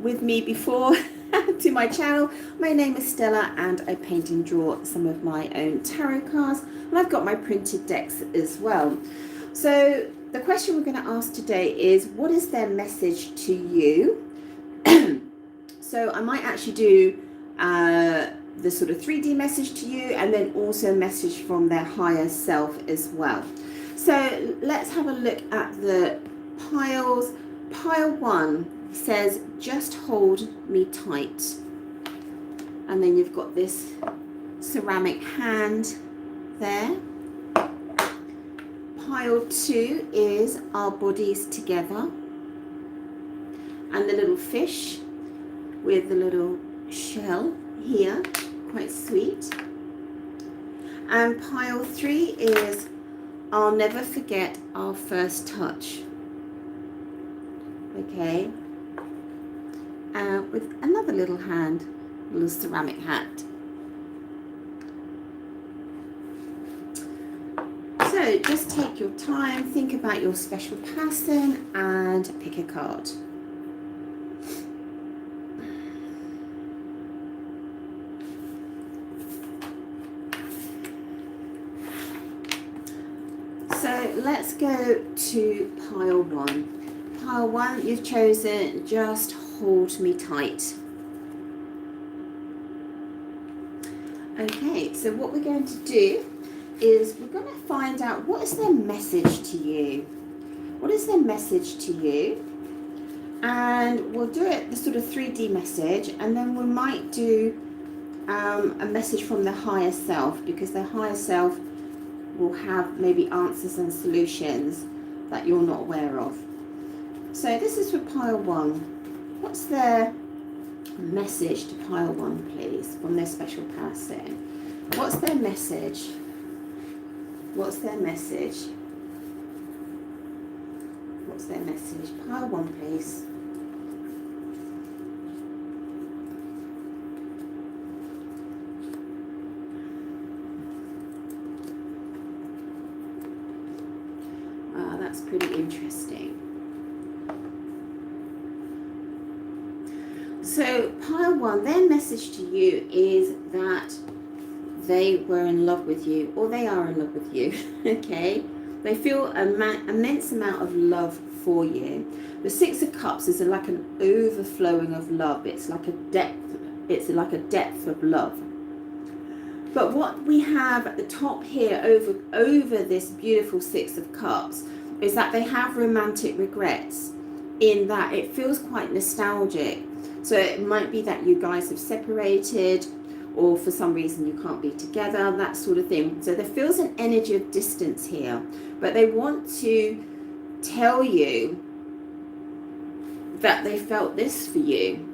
with me before to my channel, my name is Stella and I paint and draw some of my own tarot cards, and I've got my printed decks as well. So the question we're going to ask today is, what is their message to you? So I might actually do the sort of 3D message to you, and then also a message from their higher self as well. So let's have a look at the piles. Pile 1 says, just hold me tight. And then you've got this ceramic hand there. Pile 2 is our bodies together. And the little fish with the little shell here, quite sweet. And pile 3 is, I'll never forget our first touch. Okay, with another little hand, little ceramic hat. So just take your time, think about your special person and pick a card. So let's go to pile 1. Pile 1, you've chosen just hold me tight. Okay, so what we're going to do is we're going to find out, what is their message to you? What is their message to you? And we'll do it the sort of 3D message, and then we might do a message from the higher self, because the higher self will have maybe answers and solutions that you're not aware of. So this is for pile 1. What's their message to pile 1, please, from their special person? What's their message? What's their message? What's their message? Pile 1, please. Wow, that's pretty interesting. So pile 1, their message to you is that they were in love with you, or they are in love with you. Okay, they feel an immense amount of love for you. The 6 of Cups is like an overflowing of love. It's like a depth. It's like a depth of love. But what we have at the top here over this beautiful 6 of Cups is that they have romantic regrets, in that it feels quite nostalgic. So it might be that you guys have separated, or for some reason you can't be together, that sort of thing. So there feels an energy of distance here, but they want to tell you that they felt this for you.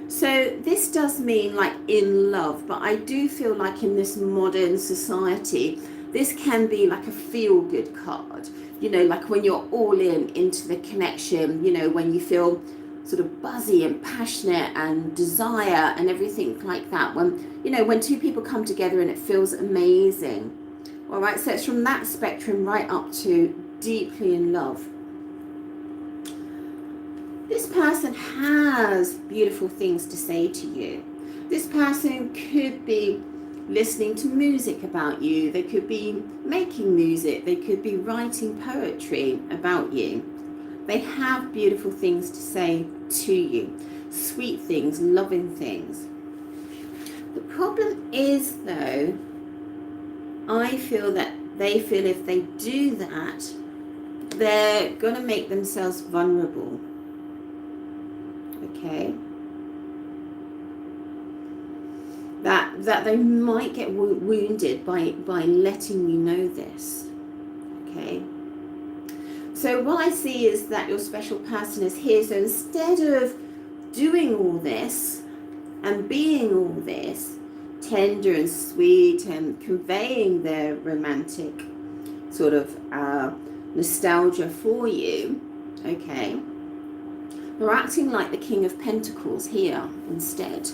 So this does mean like in love, but I do feel like in this modern society, this can be like a feel-good card. You know, like when you're all into the connection, you know, when you feel sort of buzzy and passionate and desire and everything like that, when, you know, when 2 people come together and it feels amazing. All right, so it's from that spectrum right up to deeply in love. This person has beautiful things to say to you. This person could be listening to music about you. They could be making music. They could be writing poetry about you. They have beautiful things to say to you, sweet things, loving things. The problem is, though, I feel that they feel if they do that, they're going to make themselves vulnerable. Okay? That they might get wounded by letting you know this. Okay? So what I see is that your special person is here. So instead of doing all this and being all this tender and sweet and conveying their romantic sort of nostalgia for you, okay, they're acting like the King of Pentacles here instead.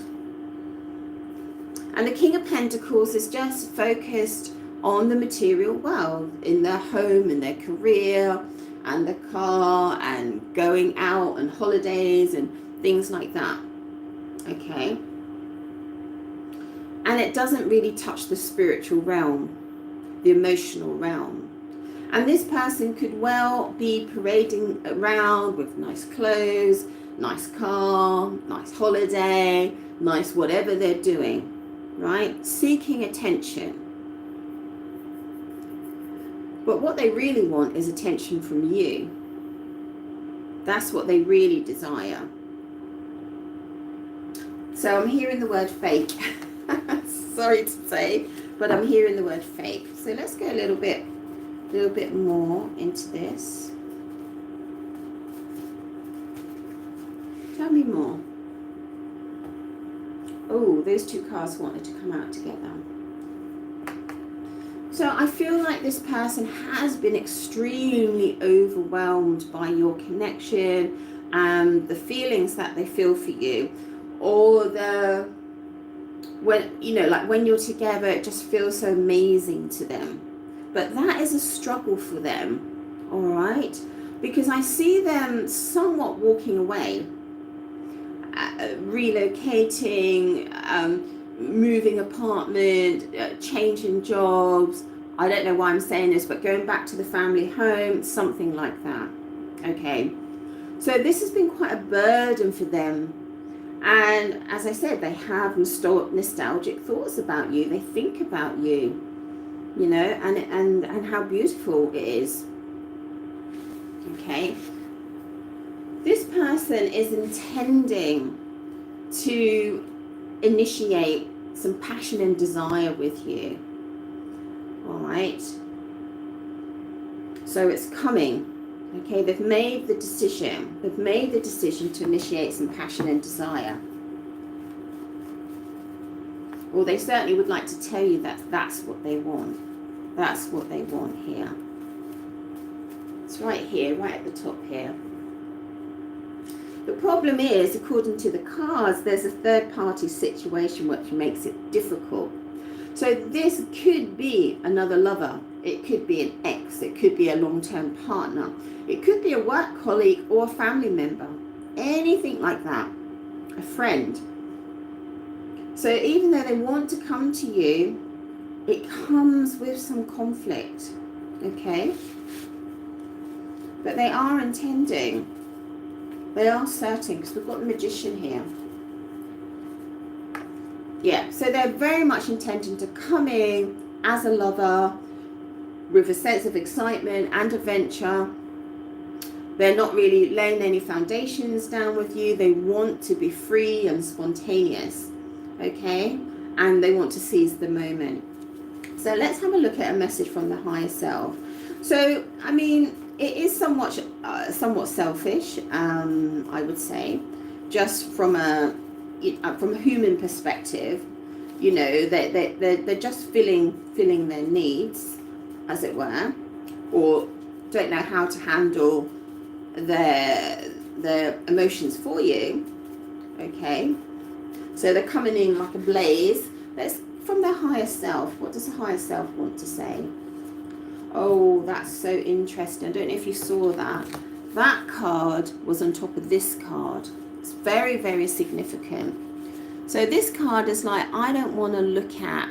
And the King of Pentacles is just focused on the material world, in their home, in their career, and the car, and going out, and holidays, and things like that. Okay, and it doesn't really touch the spiritual realm, the emotional realm. And this person could well be parading around with nice clothes, nice car, nice holiday, nice whatever they're doing, right? Seeking attention. But what they really want is attention from you. That's what they really desire. So I'm hearing the word fake. Sorry to say, but I'm hearing the word fake. So let's go a little bit more into this. Tell me more. Oh, those two cards wanted to come out together. So I feel like this person has been extremely overwhelmed by your connection and the feelings that they feel for you, or when you're together, it just feels so amazing to them. But that is a struggle for them, all right? Because I see them somewhat walking away, relocating, moving apartment, changing jobs. I don't know why I'm saying this, but going back to the family home, something like that. Okay, so this has been quite a burden for them. And as I said, they have nostalgic thoughts about you. They think about you, you know, and how beautiful it is. Okay, this person is intending to initiate some passion and desire with you. All right, so it's coming. Okay, they've made the decision to initiate some passion and desire, or they certainly would like to tell you that that's what they want. That's what they want here. It's right here, right at the top here. The problem is, according to the cards, there's a third party situation which makes it difficult. So this could be another lover. It could be an ex. It could be a long-term partner. It could be a work colleague or a family member. Anything like that. A friend. So even though they want to come to you, it comes with some conflict. Okay? But they are intending. They are certain, because we've got the Magician here. Yeah, so they're very much intending to come in as a lover with a sense of excitement and adventure. They're not really laying any foundations down with you. They want to be free and spontaneous, okay? And they want to seize the moment. So let's have a look at a message from the higher self. So, I mean, it is somewhat selfish, I would say, just from a human perspective. You know, they're just filling their needs, as it were, or don't know how to handle their emotions for you. Okay, so they're coming in like a blaze. Let's from their higher self. What does the higher self want to say? Oh, that's so interesting. I don't know if you saw that. That card was on top of this card. It's very, very significant. So this card is like, I don't want to look at...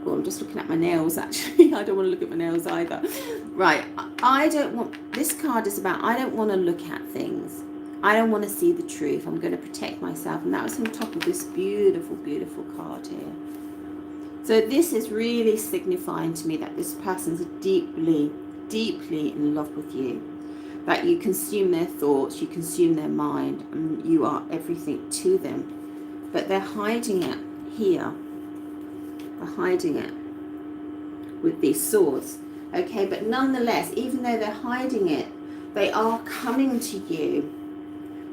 Oh, I'm just looking at my nails, actually. I don't want to look at my nails either. Right. I don't want... This card is about, I don't want to look at things. I don't want to see the truth. I'm going to protect myself. And that was on top of this beautiful, beautiful card here. So this is really signifying to me that this person's deeply, deeply in love with you. That you consume their thoughts, you consume their mind, and you are everything to them. But they're hiding it here. They're hiding it with these swords. Okay, but nonetheless, even though they're hiding it, they are coming to you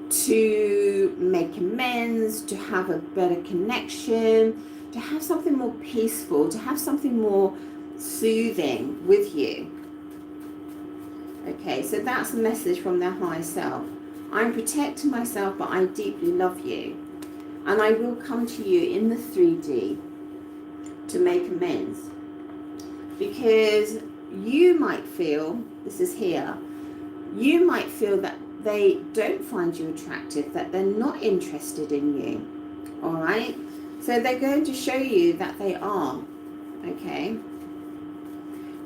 to make amends, to have a better connection, to have something more peaceful, to have something more soothing with you. Okay, so that's the message from their higher self. I'm protecting myself, but I deeply love you. And I will come to you in the 3D to make amends. Because you might feel, this is here, you might feel that they don't find you attractive, that they're not interested in you. All right? So they're going to show you that they are. Okay?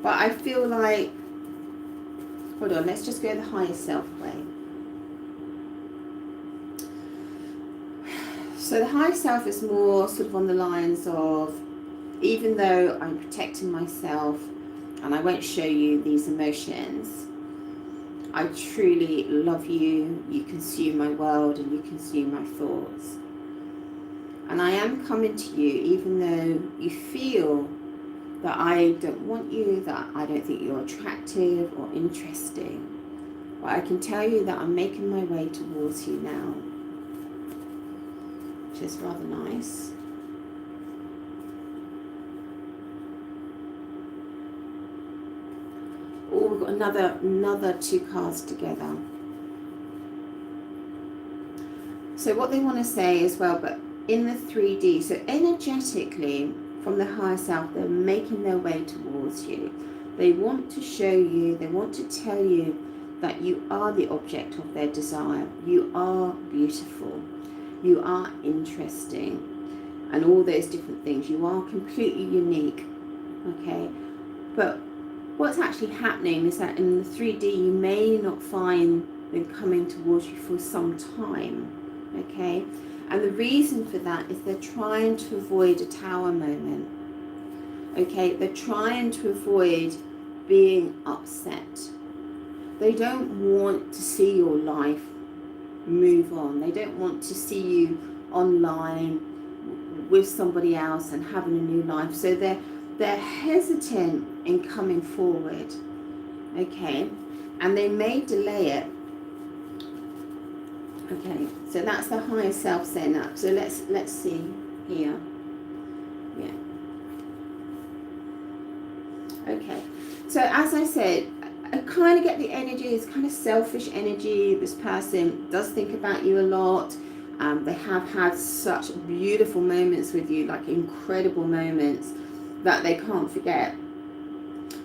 But I feel like, hold on, let's just go the higher self way. So the higher self is more sort of on the lines of, even though I'm protecting myself and I won't show you these emotions, I truly love you, you consume my world and you consume my thoughts. And I am coming to you even though you feel that I don't want you, that I don't think you're attractive or interesting. But I can tell you that I'm making my way towards you now, which is rather nice. Oh, we've got another 2 cards together. So what they want to say as well, but in the 3D, so energetically, from the higher self, they're making their way towards you. They want to show you, they want to tell you that you are the object of their desire. You are beautiful. You are interesting. And all those different things. You are completely unique. Okay? But what's actually happening is that in the 3D, you may not find them coming towards you for some time. Okay? And the reason for that is they're trying to avoid a tower moment. Okay? They're trying to avoid being upset. They don't want to see your life move on. They don't want to see you online with somebody else and having a new life. So they're hesitant in coming forward. Okay? And they may delay it. Okay, so that's the higher self saying that. So let's see here. Yeah. Okay. So as I said, I kind of get the energy, it's kind of selfish energy. This person does think about you a lot. They have had such beautiful moments with you, like incredible moments that they can't forget.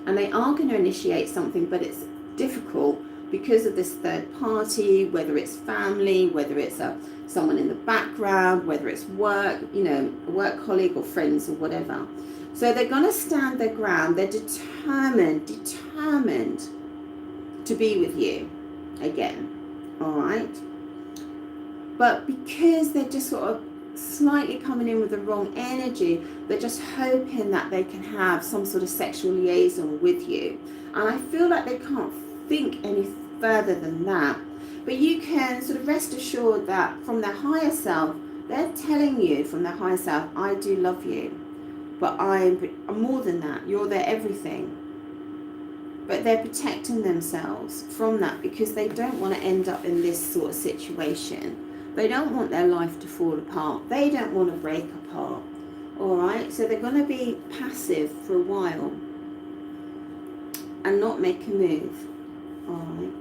And they are going to initiate something, but it's difficult because of this third party, whether it's family, whether it's someone in the background, whether it's work, a work colleague or friends or whatever. So they're going to stand their ground. They're determined to be with you again. All right. But because they're just sort of slightly coming in with the wrong energy, they're just hoping that they can have some sort of sexual liaison with you. And I feel like they can't think any further than that. But you can sort of rest assured that from their higher self, they're telling you from their higher self, I do love you. But I'm more than that. You're their everything. But they're protecting themselves from that because they don't want to end up in this sort of situation. They don't want their life to fall apart. They don't want to break apart. All right? So they're going to be passive for a while and not make a move. All right?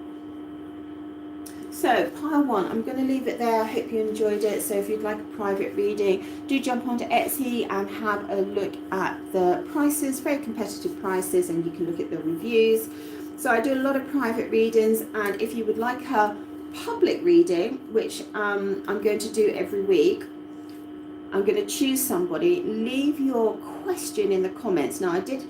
So, pile 1, I'm going to leave it there. I hope you enjoyed it. So if you'd like a private reading, do jump onto Etsy and have a look at the prices, very competitive prices, and you can look at the reviews. So I do a lot of private readings, and if you would like a public reading, which I'm going to do every week, I'm going to choose somebody. Leave your question in the comments. Now, I did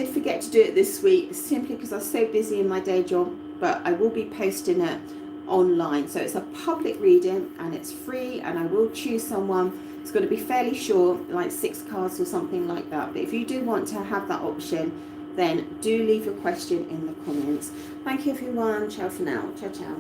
forget to do it this week simply because I was so busy in my day job, but I will be posting it online. So it's a public reading and it's free, and I will choose someone. It's going to be fairly short, like 6 cards or something like that. But if you do want to have that option, then do leave your question in the comments. Thank you everyone. Ciao for now. Ciao, ciao.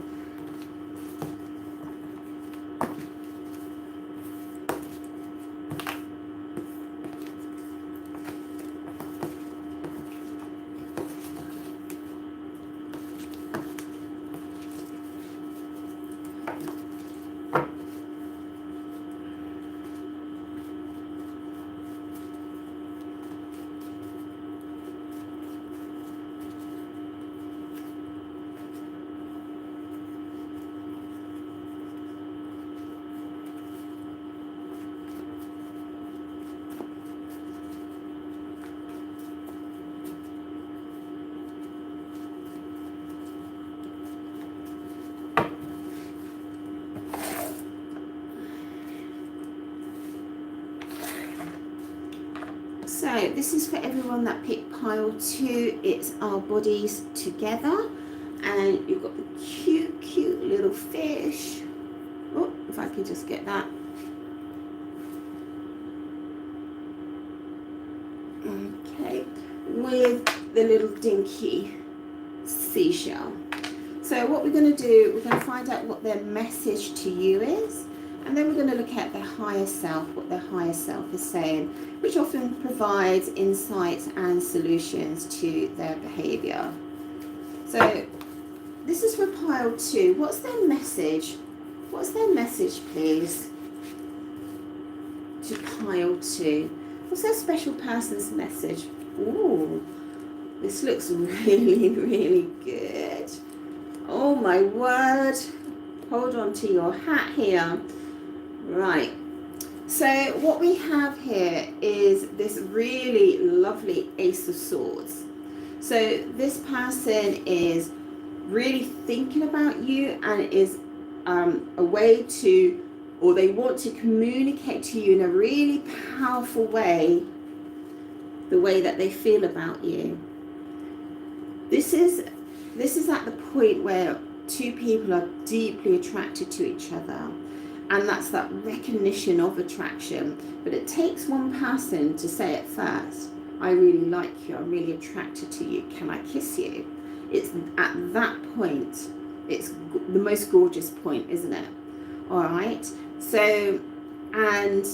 So this is for everyone that picked pile 2. It's our bodies together, and you've got the cute little fish. Oh, if I can just get that. Okay, with the little dinky seashell. So what we're going to do, we're going to find out what their message to you is, and then we're going to look at their higher self, what their higher self is saying, which often provides insights and solutions to their behavior. So this is for pile 2. What's their message? What's their message, please, to pile 2? What's their special person's message? Ooh, this looks really good. Oh my word. Hold on to your hat here. Right. So what we have here is this really lovely Ace of Swords. So this person is really thinking about you and is a way to, or they want to communicate to you in a really powerful way, the way that they feel about you. This is at the point where two people are deeply attracted to each other, and that's that recognition of attraction. But it takes one person to say it first. I really like you, I'm really attracted to you, can I kiss you? It's at that point, it's the most gorgeous point, isn't it? All right, so, and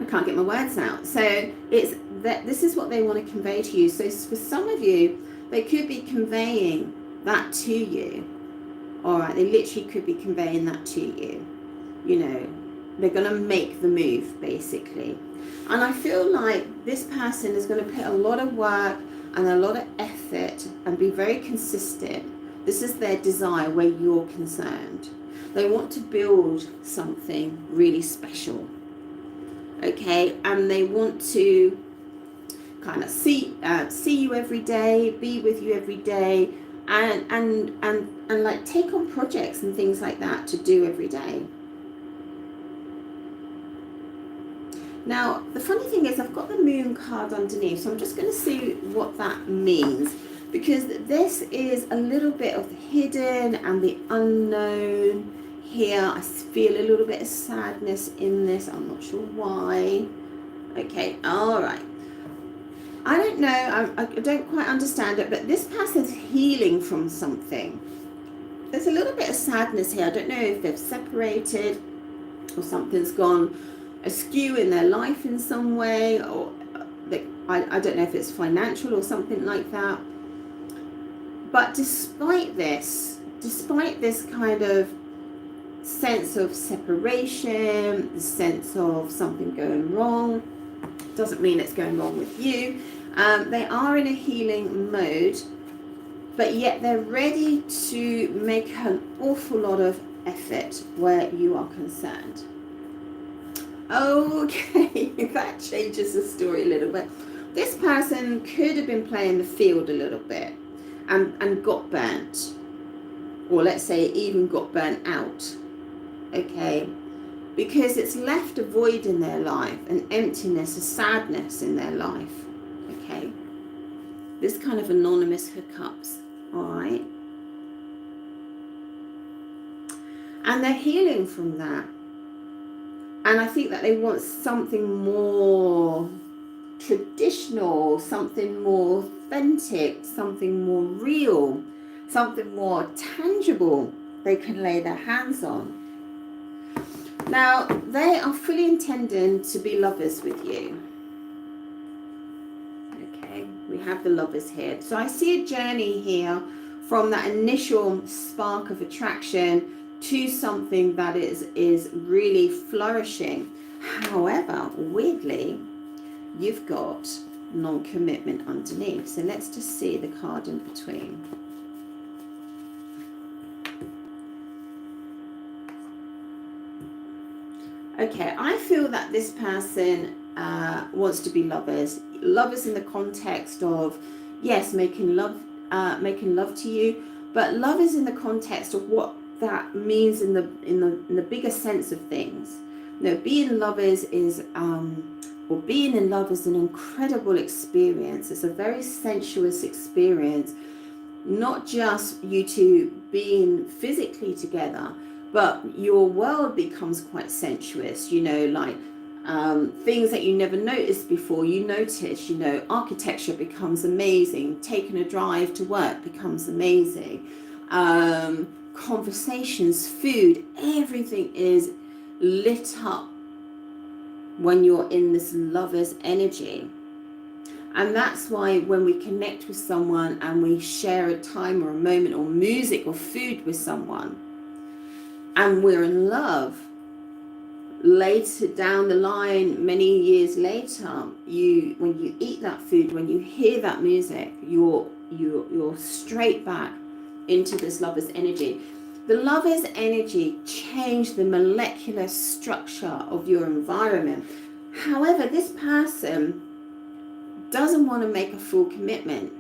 I can't get my words out. So it's that this is what they want to convey to you. So for some of you, they could be conveying that to you. All right, they literally could be conveying that to you. You know, they're going to make the move, basically. And I feel like this person is going to put a lot of work and a lot of effort and be very consistent. This is their desire where you're concerned. They want to build something really special. Okay, and they want to kind of see you every day, be with you every day, and like take on projects and things like that to do every day. Now, the funny thing is I've got the Moon card underneath, so I'm just going to see what that means, because this is a little bit of the hidden and the unknown here. I feel a little bit of sadness in this. I'm not sure why. Okay, all right. I don't know. I don't quite understand it, but this person's healing from something. There's a little bit of sadness here. I don't know if they've separated or something's gone askew in their life in some way, or I don't know if it's financial or something like that. But despite this kind of sense of separation, the sense of something going wrong, doesn't mean it's going wrong with you. They are in a healing mode, but yet they're ready to make an awful lot of effort where you are concerned. Okay, that changes the story a little bit. This person could have been playing the field a little bit and got burnt, or let's say even got burnt out. Okay, because it's left a void in their life, an emptiness, a sadness in their life. Okay, this kind of anonymous hookups. All right, and they're healing from that. And I think that they want something more traditional, something more authentic, something more real, something more tangible they can lay their hands on. Now, they are fully intending to be lovers with you. Okay, we have the lovers here. So I see a journey here from that initial spark of attraction to something that is really flourishing. However, weirdly, you've got non-commitment underneath. So let's just see the card in between. Okay, I feel that this person wants to be lovers. Lovers in the context of, yes, making love to you, but lovers in the context of what that means in the bigger sense of things. You know, being lovers is or being in love is an incredible experience. It's a very sensuous experience, not just you two being physically together, but your world becomes quite sensuous, you know, like things that you never noticed before, you notice, you know, architecture becomes amazing, taking a drive to work becomes amazing, conversations, food, everything is lit up when you're in this lover's energy. And that's why when we connect with someone and we share a time or a moment or music or food with someone and we're in love, later down the line, many years later, when you eat that food, when you hear that music, you're straight back into this lover's energy. The lover's energy changed the molecular structure of your environment. However, this person doesn't want to make a full commitment,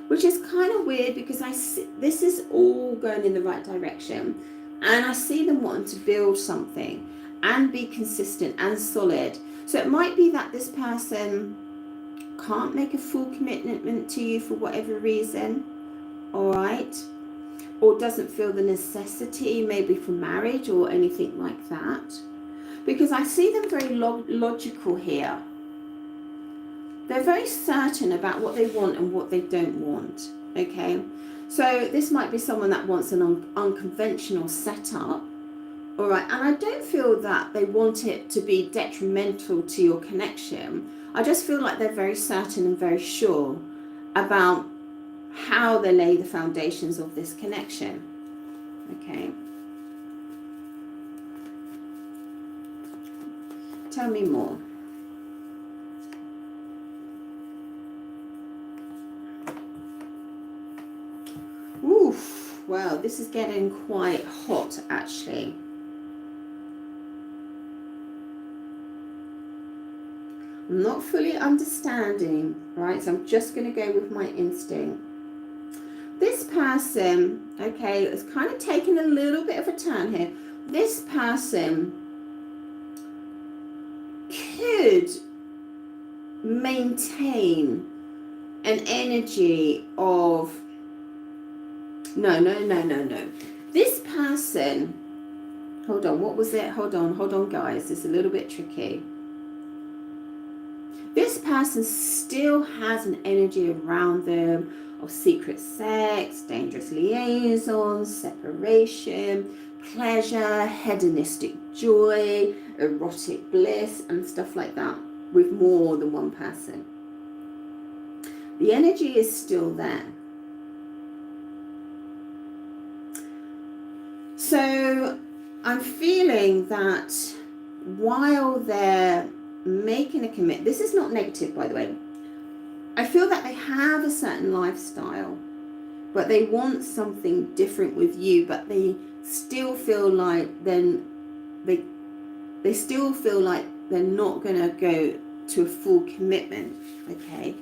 which is kind of weird because I see this is all going in the right direction, and I see them wanting to build something and be consistent and solid. So it might be that this person can't make a full commitment to you for whatever reason, all right, or doesn't feel the necessity maybe for marriage or anything like that, because I see them very logical here. They're very certain about what they want and what they don't want, okay? So this might be someone that wants an unconventional setup, all right? And I don't feel that they want it to be detrimental to your connection. I just feel like they're very certain and very sure about how they lay the foundations of this connection, okay? Tell me more. Oof, well, this is getting quite hot, actually. I'm not fully understanding, right? So I'm just going to go with my instinct. This person, okay, is kind of taking a little bit of a turn here. This person could maintain an energy of no. This person, hold on, what was it? Hold on, guys. It's a little bit tricky. This person still has an energy around them of secret sex, dangerous liaisons, separation, pleasure, hedonistic joy, erotic bliss, and stuff like that with more than one person. The energy is still there. So I'm feeling that while they're making a commit, this is not negative, by the way. I feel that they have a certain lifestyle, but they want something different with you, but they still feel like they still feel like they're not going to go to a full commitment, okay?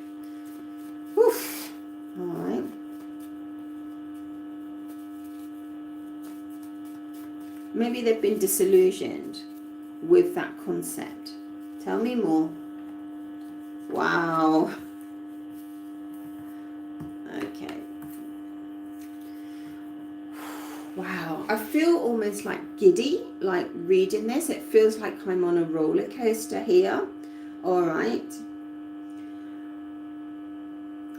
Oof. All right. Maybe they've been disillusioned with that concept. Tell me more. Wow. Okay. Wow. I feel almost like giddy, like reading this. It feels like I'm on a roller coaster here. All right.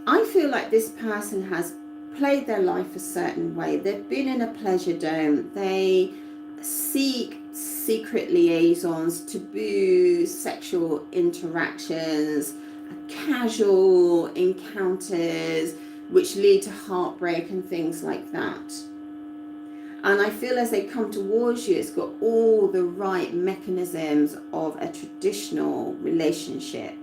I feel like this person has played their life a certain way. They've been in a pleasure dome. They seek secret liaisons, taboo sexual interactions, casual encounters which lead to heartbreak and things like that. And I feel as they come towards you, it's got all the right mechanisms of a traditional relationship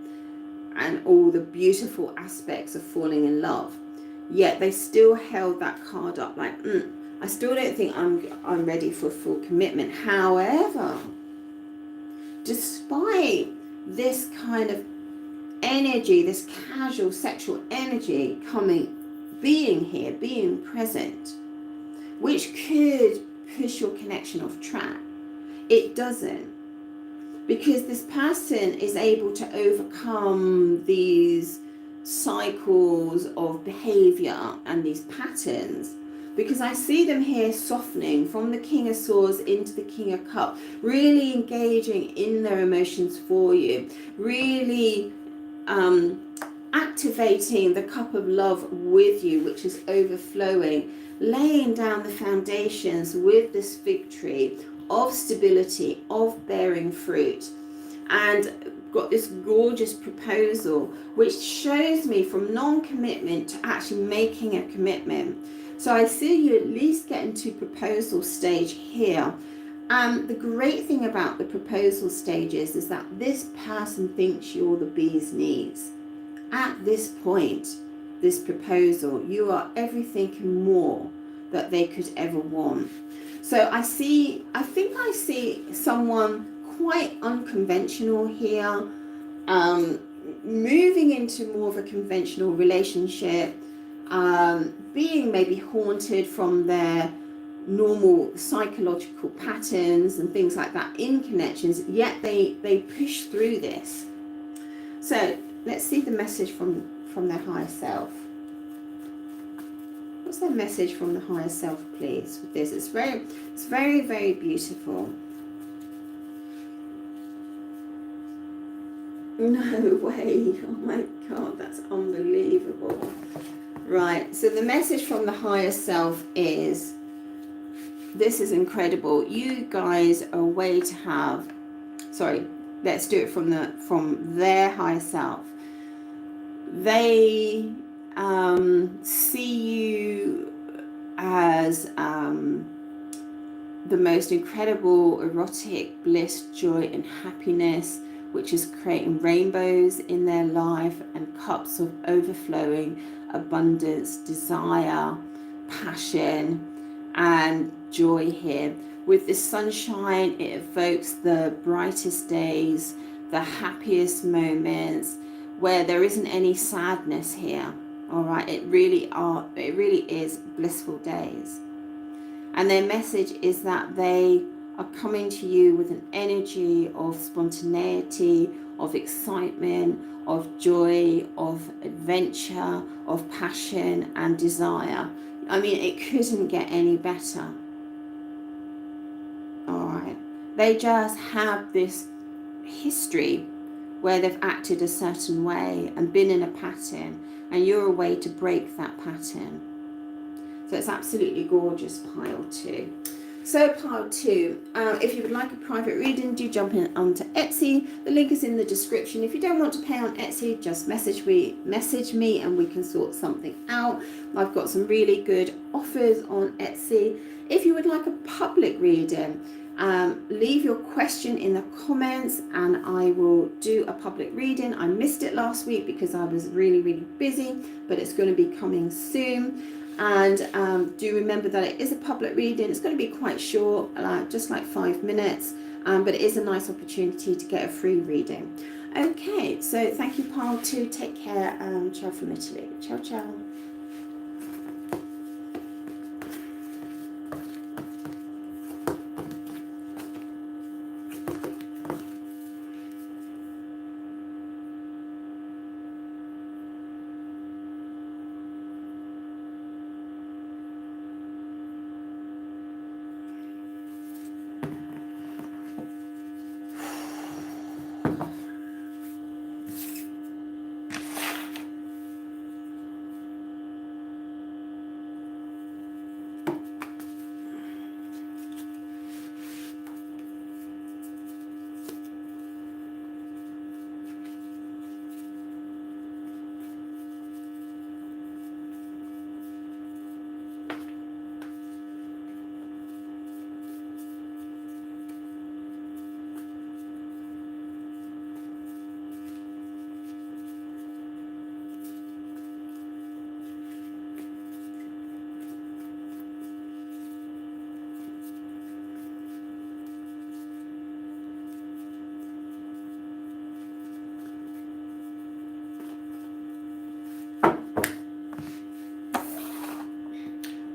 and all the beautiful aspects of falling in love. Yet they still held that card up like, I still don't think I'm ready for full commitment. However, despite this kind of energy, this casual sexual energy being here, being present, which could push your connection off track, it doesn't. because this person is able to overcome these cycles of behavior and these patterns, because I see them here softening from the King of Swords into the King of Cups, really engaging in their emotions for you, really activating the cup of love with you, which is overflowing, laying down the foundations with this fig tree of stability, of bearing fruit, and got this gorgeous proposal which shows me from non-commitment to actually making a commitment. So I see you at least getting to proposal stage here. The great thing about the proposal stages is that this person thinks you're the bee's knees. At this point, this proposal, you are everything and more that they could ever want. So I think I see someone quite unconventional here, moving into more of a conventional relationship, being maybe haunted from their normal psychological patterns and things like that in connections, yet they push through this. So let's see the message from their higher self. What's their message from the higher self, please, with this? It's very, very beautiful. No way. Oh my God, that's unbelievable. Right, so the message from the higher self is, this is incredible. You guys are a way to have, sorry, let's do it from their higher self. They see you as the most incredible erotic bliss, joy and happiness, which is creating rainbows in their life and cups of overflowing abundance, desire, passion and joy here. With this sunshine, it evokes the brightest days, the happiest moments, where there isn't any sadness here. All right, it really is blissful days. And their message is that they are coming to you with an energy of spontaneity, of excitement, of joy, of adventure, of passion and desire. I mean, it couldn't get any better. All right, they just have this history where they've acted a certain way and been in a pattern, and you're a way to break that pattern. So it's absolutely gorgeous, pile 2. So pile 2, if you would like a private reading, do jump in onto Etsy. The link is in the description. If you don't want to pay on Etsy, just message me and we can sort something out. I've got some really good offers on Etsy. If you would like a public reading, leave your question in the comments and I will do a public reading. I missed it last week because I was really busy, but it's going to be coming soon. And do remember that it is a public reading. It's going to be quite short, just like 5 minutes, but it is a nice opportunity to get a free reading. Okay, so thank you, pile 2. Take care. Ciao from Italy. Ciao, ciao.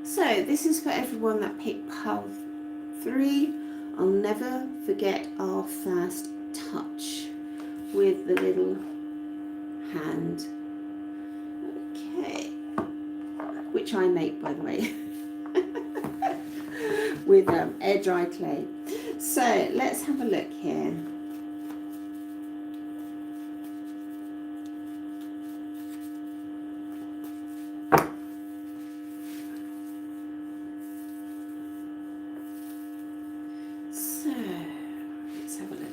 So this is for everyone that picked pile 3. I'll never forget our first touch with the little hand. Okay, which I make, by the way, with air dry clay. So let's have a look here. So let's have a look.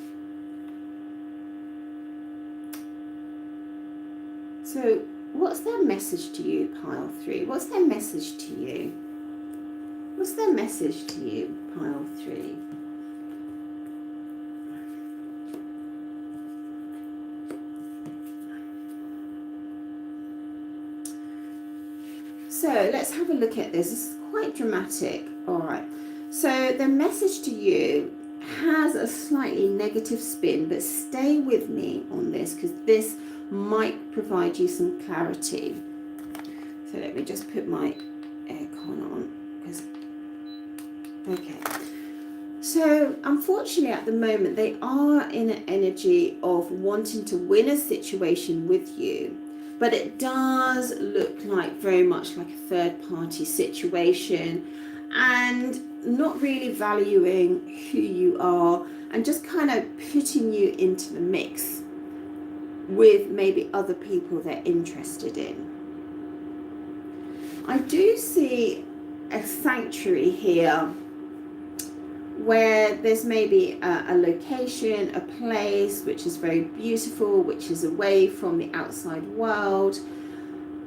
So what's their message to you, pile 3? What's their message to you? What's their message to you, pile 3? So let's have a look at this. This is quite dramatic. All right. So the message to you has a slightly negative spin, but stay with me on this because this might provide you some clarity. So let me just put my aircon on. Okay. So unfortunately at the moment they are in an energy of wanting to win a situation with you. But it does look like very much like a third party situation and not really valuing who you are and just kind of putting you into the mix with maybe other people they're interested in. I do see a sanctuary here where there's maybe a location, a place which is very beautiful, which is away from the outside world.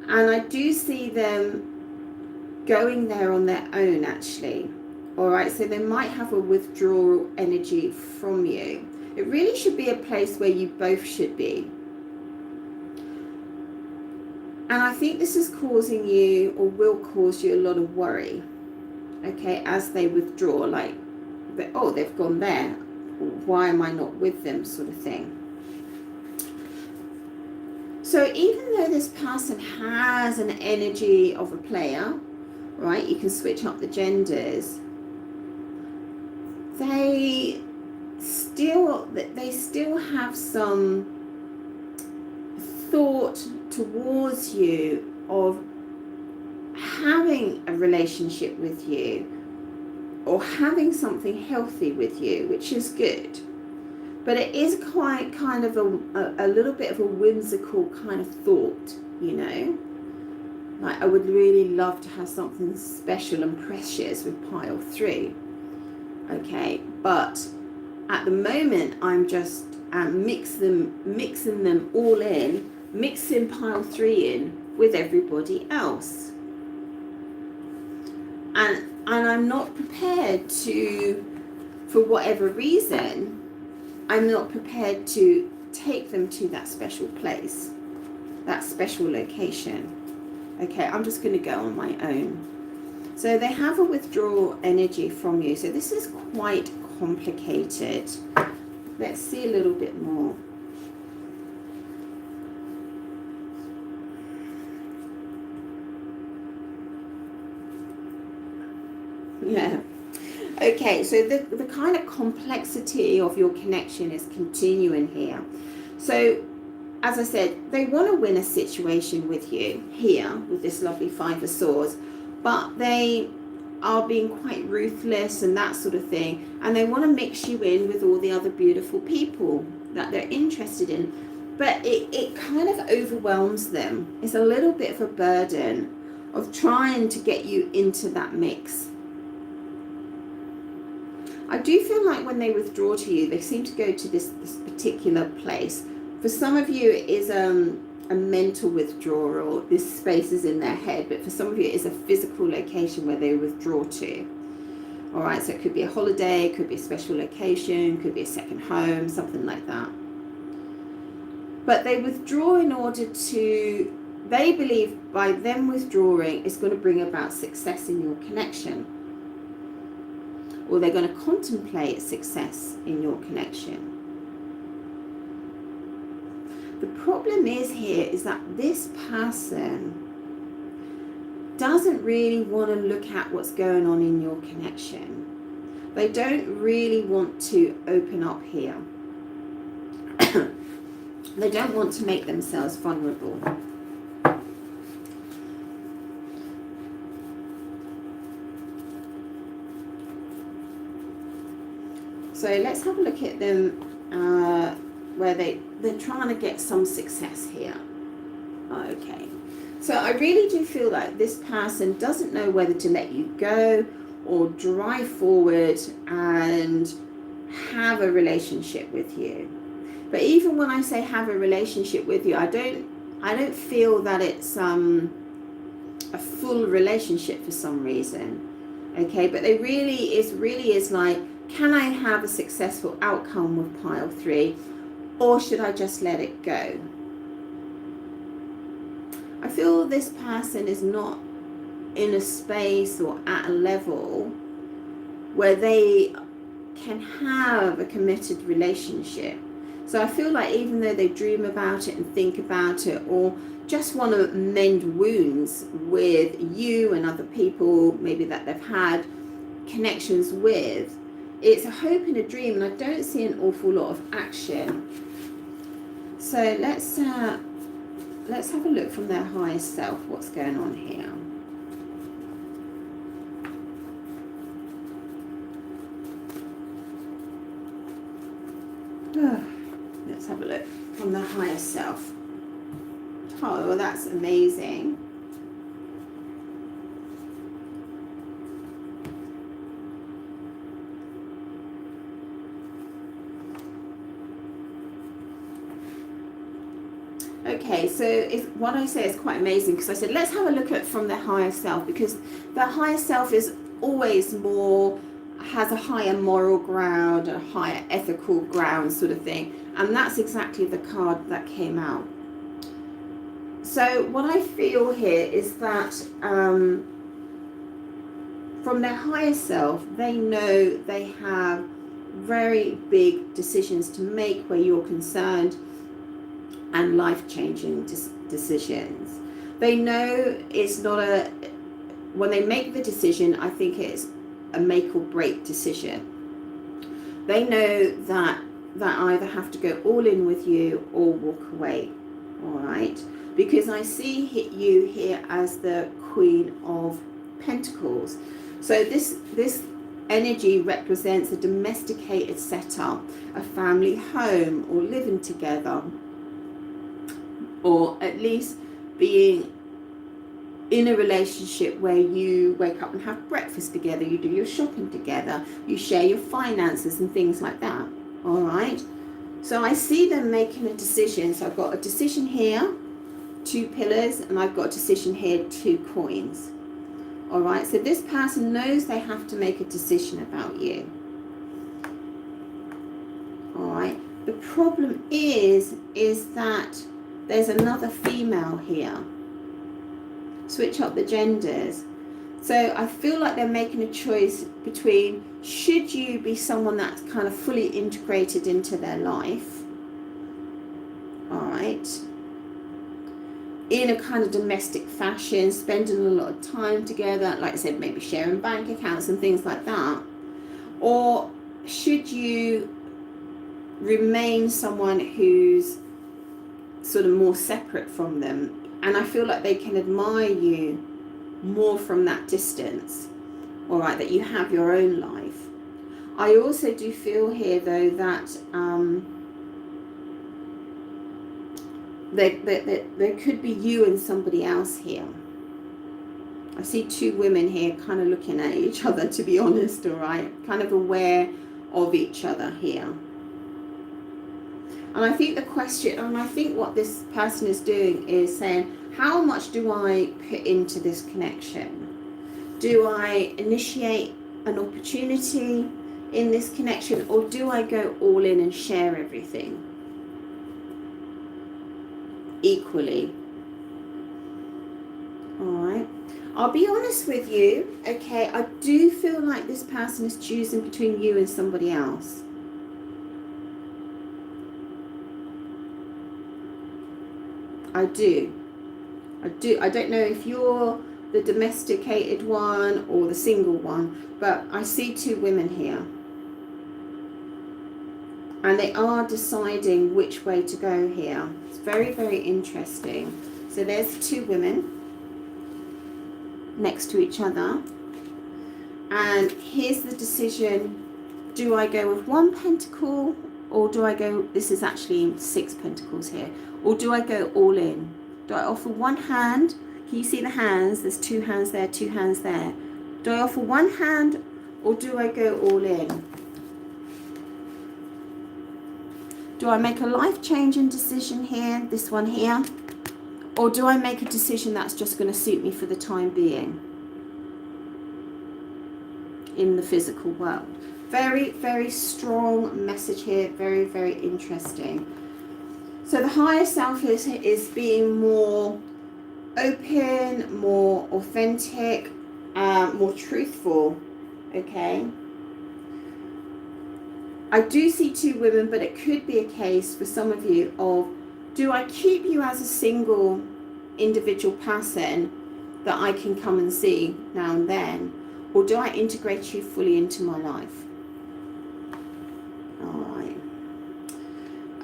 And I do see them going there on their own actually. All right, so they might have a withdrawal energy from you. It really should be a place where you both should be. And I think this is causing you or will cause you a lot of worry, okay, as they withdraw, like, oh, they've gone there, why am I not with them, sort of thing. So even though this person has an energy of a player, right, you can switch up the genders, they still have some thought towards you of having a relationship with you or having something healthy with you, which is good. But it is quite kind of a little bit of a whimsical kind of thought, you know. Like, I would really love to have something special and precious with pile 3. Okay, but at the moment I'm just mixing them all in, mixing pile 3 in with everybody else. And I'm not prepared to, for whatever reason, I'm not prepared to take them to that special place, that special location. Okay, I'm just going to go on my own. So they have a withdrawal energy from you. So this is quite complicated. Let's see a little bit more. Yeah. Okay, so the kind of complexity of your connection is continuing here. So, as I said, they want to win a situation with you here with this lovely 5 of Swords, but they are being quite ruthless and that sort of thing, and they want to mix you in with all the other beautiful people that they're interested in, but it kind of overwhelms them. It's a little bit of a burden of trying to get you into that mix. I do feel like when they withdraw to you, they seem to go to this particular place. For some of you, it is a mental withdrawal. This space is in their head, but for some of you, it is a physical location where they withdraw to. All right, so it could be a holiday, it could be a special location, could be a second home, something like that. But they withdraw in order to, they believe by them withdrawing, it's going to bring about success in your connection. Or they're going to contemplate success in your connection. The problem is here is that this person doesn't really want to look at what's going on in your connection. They don't really want to open up here. They don't want to make themselves vulnerable. So let's have a look at them where they're trying to get some success here. Okay. So I really do feel like this person doesn't know whether to let you go or drive forward and have a relationship with you. But even when I say have a relationship with you, I don't feel that it's a full relationship for some reason. Okay, but it really is like, can I have a successful outcome with pile 3, or should I just let it go? I feel this person is not in a space or at a level where they can have a committed relationship. So I feel like even though they dream about it and think about it, or just want to mend wounds with you and other people maybe that they've had connections with, it's a hope and a dream, and I don't see an awful lot of action. So let's have a look from their higher self, what's going on here. Let's have a look from the higher self. Oh, well, that's amazing. Okay, so what I say is quite amazing, because I said let's have a look at from the higher self, because the higher self is always more, has a higher moral ground, a higher ethical ground sort of thing, and that's exactly the card that came out. So what I feel here is that from their higher self, they know they have very big decisions to make where you're concerned, and life-changing decisions. They know it's not when they make the decision, I think it's a make or break decision. They know that either have to go all in with you or walk away, all right? Because I see you here as the Queen of Pentacles. So this energy represents a domesticated setup, a family home, or living together, or at least being in a relationship where you wake up and have breakfast together, you do your shopping together, you share your finances and things like that, all right? So I see them making a decision. So I've got a decision here, 2 pillars, and I've got a decision here, 2 coins, all right? So this person knows they have to make a decision about you, all right? The problem is that there's another female here. Switch up the genders. So I feel like they're making a choice between, should you be someone that's kind of fully integrated into their life, all right, in a kind of domestic fashion, spending a lot of time together, like I said, maybe sharing bank accounts and things like that, or should you remain someone who's sort of more separate from them? And I feel like they can admire you more from that distance, all right, that you have your own life. I also do feel here, though, that there could be you and somebody else here. I see 2 women here kind of looking at each other, to be honest, all right, kind of aware of each other here. And I think the question, and I think what this person is doing is saying, how much do I put into this connection? Do I initiate an opportunity in this connection, or do I go all in and share everything equally? All right. I'll be honest with you, okay, I do feel like this person is choosing between you and somebody else. I do. I don't know if you're the domesticated one or the single one, but I see 2 women here. And they are deciding which way to go here. It's very, very interesting. So there's two women next to each other. And here's the decision. Do I go with one pentacle, or do I go, this is actually 6 pentacles here, or do I go all in? Do I offer one hand? Can you see the hands? There's 2 hands there, 2 hands there. Do I offer one hand, or do I go all in? Do I make a life-changing decision here, this one here? Or do I make a decision that's just going to suit me for the time being in the physical world? Very, very strong message here. Very, very interesting. So the higher self is being more open, more authentic, more truthful. Okay. I do see 2 women, but it could be a case for some of you of, do I keep you as a single individual person that I can come and see now and then, or do I integrate you fully into my life? All right.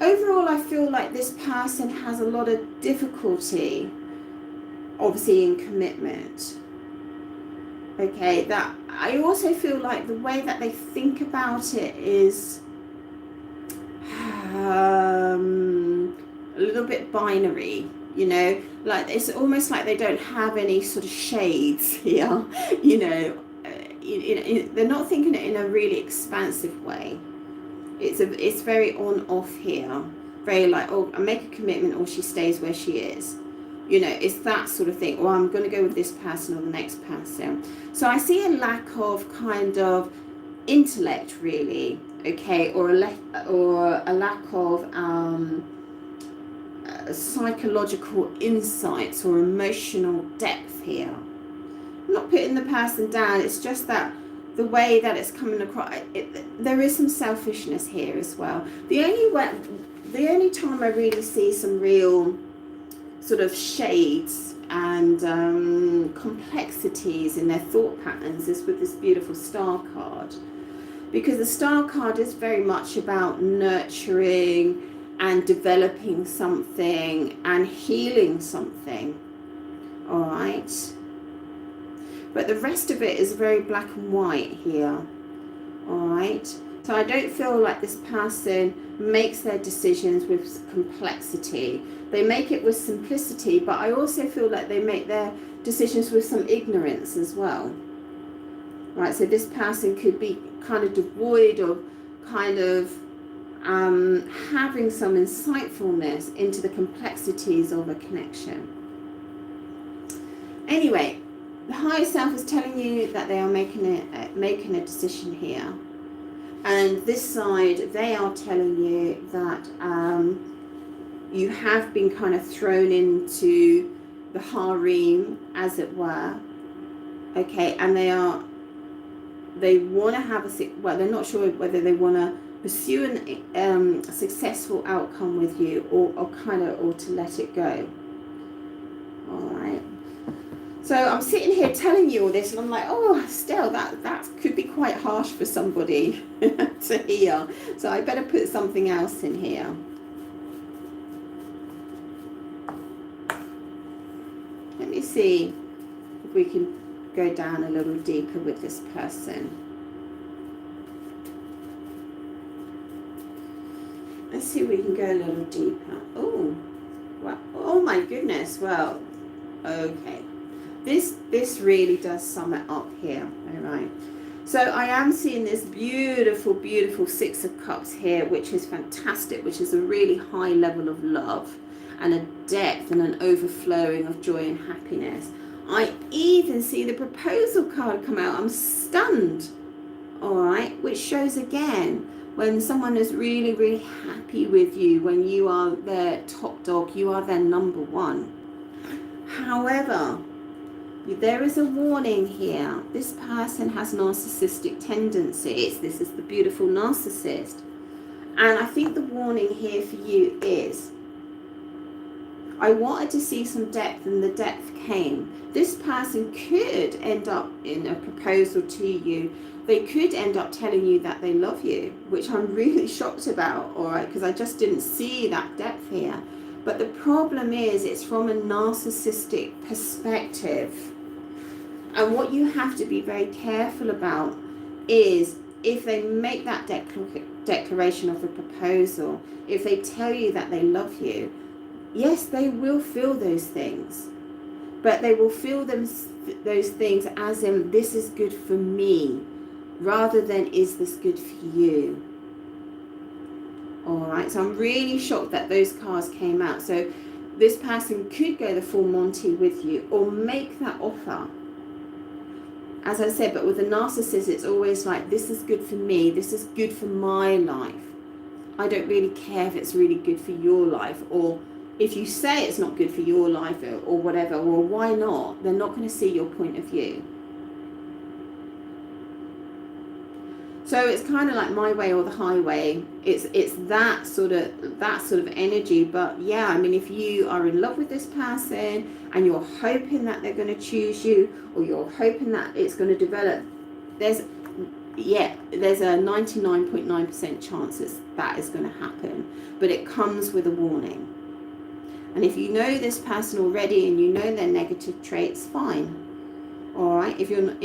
Overall, I feel like this person has a lot of difficulty, obviously, in commitment. Okay, that I also feel like the way that they think about it is a little bit binary, you know, like it's almost like they don't have any sort of shades here, you know, they're not thinking it in a really expansive way. It's very on off here, very like, oh, I make a commitment or she stays where she is. You know, it's that sort of thing. Or I'm going to go with this person or the next person. So I see a lack of kind of intellect, really, okay, or a lack of psychological insights or emotional depth here. I'm not putting the person down. It's just that the way that it's coming across, there is some selfishness here as well. The only time I really see some real sort of shades and complexities in their thought patterns is with this beautiful star card, because the star card is very much about nurturing and developing something and healing something. All right, but the rest of it is very black and white here. All right, so I don't feel like this person makes their decisions with complexity. They make it with simplicity, but I also feel like they make their decisions with some ignorance as well. Right, so this person could be kind of devoid of kind of having some insightfulness into the complexities of a connection. Anyway, the higher self is telling you that they are making a decision here. And this side, they are telling you that you have been kind of thrown into the harem, as it were. Okay, and they want to have they're not sure whether they want to pursue a successful outcome with you or to let it go. All right. So I'm sitting here telling you all this, and I'm like, oh, Stell, that could be quite harsh for somebody to hear. So I better put something else in here. Let me see if we can go down a little deeper with this person. Let's see if we can go a little deeper. Oh, well, oh my goodness. Well, okay. This really does sum it up here. All right. So I am seeing this beautiful, beautiful 6 of Cups here, which is fantastic, which is a really high level of love and a depth and an overflowing of joy and happiness. I even see the proposal card come out. I'm stunned. All right, which shows again when someone is really, really happy with you, when you are their top dog, you are their number one. However, there is a warning here. This person has narcissistic tendencies. This is the beautiful narcissist. And I think the warning here for you is, I wanted to see some depth, and the depth came. This person could end up in a proposal to you. They could end up telling you that they love you, which I'm really shocked about, all right, because I just didn't see that depth here. But the problem is, it's from a narcissistic perspective. And what you have to be very careful about is, if they make that declaration of a proposal, if they tell you that they love you, yes, they will feel those things. But they will feel those things as in, this is good for me, rather than, is this good for you? All right, so I'm really shocked that those cards came out. So this person could go the full Monty with you, or make that offer. As I said, but with a narcissist, it's always like, this is good for me, this is good for my life. I don't really care if it's really good for your life, or if you say it's not good for your life, or whatever. Well, why not? They're not going to see your point of view. So it's kind of like my way or the highway. It's that sort of energy. But yeah, I mean, if you are in love with this person and you're hoping that they're going to choose you, or you're hoping that it's going to develop, there's a 99.9% chance that is going to happen. But it comes with a warning. And if you know this person already and you know their negative traits, fine. All right. If you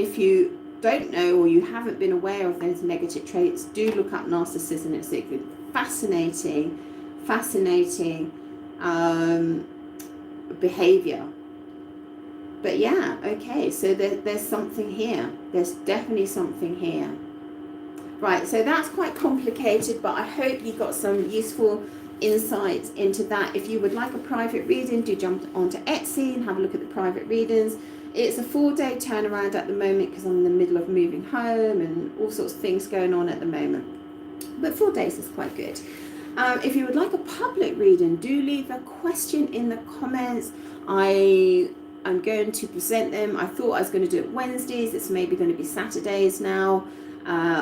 don't know, or you haven't been aware of those negative traits, do look up narcissism. It's a fascinating behavior. But yeah, okay, so there's something here. There's definitely something here. Right, so that's quite complicated, but I hope you got some useful insights into that. If you would like a private reading, do jump onto Etsy and have a look at the private readings. It's a 4-day turnaround at the moment, because I'm in the middle of moving home and all sorts of things going on at the moment. But 4 days is quite good. If you would like a public reading, do leave a question in the comments. I'm going to present them. I thought I was going to do it Wednesdays. It's maybe going to be Saturdays now,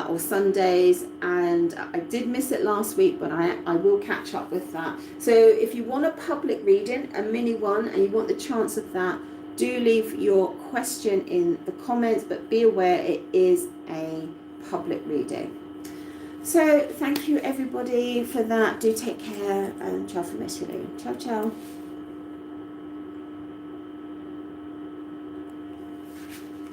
or Sundays. And I did miss it last week, but I will catch up with that. So if you want a public reading, a mini one, and you want the chance of that, do leave your question in the comments, but be aware it is a public reading. So thank you everybody for that. Do take care, and ciao from Italy. Ciao, ciao.